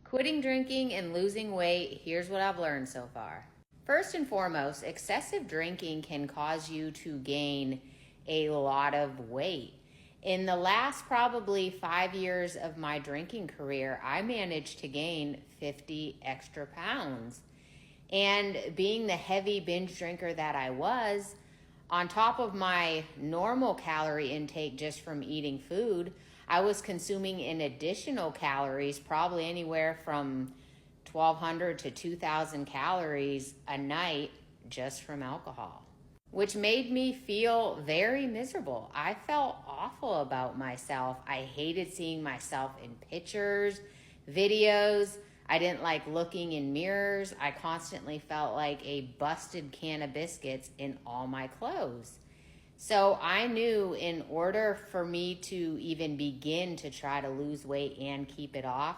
Quitting drinking and losing weight, here's what I've learned so far. First and foremost, excessive drinking can cause you to gain a lot of weight. In the last probably 5 years of my drinking career, I managed to gain 50 extra pounds. And being the heavy binge drinker that I was, on top of my normal calorie intake just from eating food, I was consuming an additional calories, probably anywhere from 1,200 to 2,000 calories a night just from alcohol, which made me feel very miserable. I felt awful about myself. I hated seeing myself in pictures, videos. I didn't like looking in mirrors. I constantly felt like a busted can of biscuits in all my clothes. So I knew in order for me to even begin to try to lose weight and keep it off,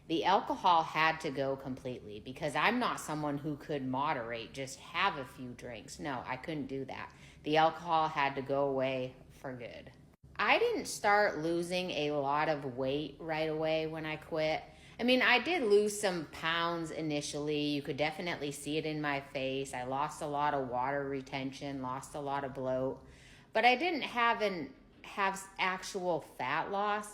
the alcohol had to go completely, because I'm not someone who could moderate, just have a few drinks. No, I couldn't do that. The alcohol had to go away for good. I didn't start losing a lot of weight right away when I quit. I mean, I did lose some pounds initially. You could definitely see it in my face. I lost a lot of water retention, lost a lot of bloat, but I didn't have actual fat loss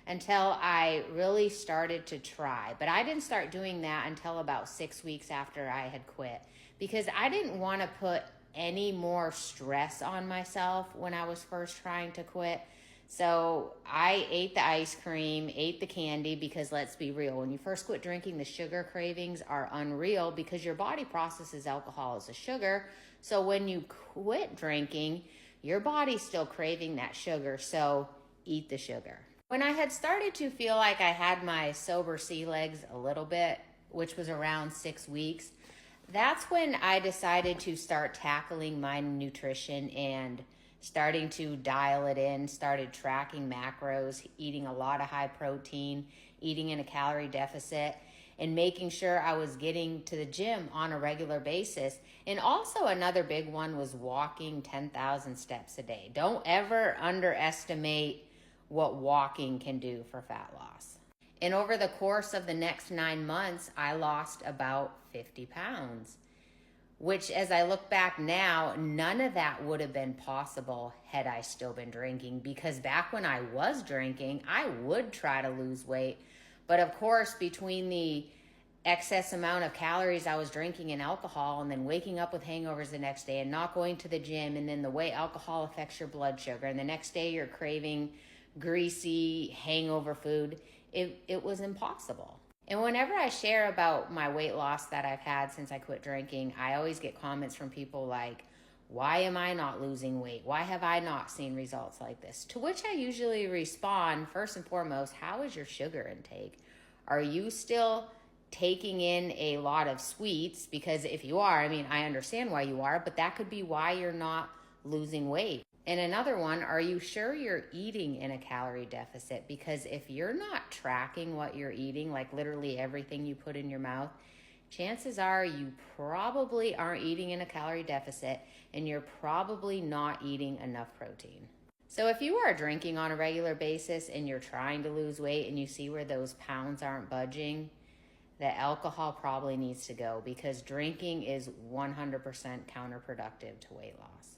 until I really started to try. But I didn't start doing that until about 6 weeks after I had quit, because I didn't want to put any more stress on myself when I was first trying to quit. So I ate the ice cream, ate the candy, because let's be real, when you first quit drinking, the sugar cravings are unreal because your body processes alcohol as a sugar. So when you quit drinking, your body's still craving that sugar, so eat the sugar. When I had started to feel like I had my sober sea legs a little bit, which was around 6 weeks, that's when I decided to start tackling my nutrition and starting to dial it in, started tracking macros, eating a lot of high protein, eating in a calorie deficit, and making sure I was getting to the gym on a regular basis. And also another big one was walking 10,000 steps a day. Don't ever underestimate what walking can do for fat loss. And over the course of the next 9 months, I lost about 50 pounds, which, as I look back now, none of that would have been possible had I still been drinking, because back when I was drinking, I would try to lose weight. But of course, between the excess amount of calories I was drinking and alcohol, and then waking up with hangovers the next day and not going to the gym, and then the way alcohol affects your blood sugar, and the next day you're craving greasy hangover food, it was impossible. And whenever I share about my weight loss that I've had since I quit drinking, I always get comments from people like, why am I not losing weight? Why have I not seen results like this? To which I usually respond, first and foremost, how is your sugar intake? Are you still taking in a lot of sweets? Because if you are, I mean, I understand why you are, but that could be why you're not losing weight. And another one, are you sure you're eating in a calorie deficit? Because if you're not tracking what you're eating, like literally everything you put in your mouth, chances are you probably aren't eating in a calorie deficit, and you're probably not eating enough protein. So if you are drinking on a regular basis and you're trying to lose weight and you see where those pounds aren't budging, the alcohol probably needs to go, because drinking is 100% counterproductive to weight loss.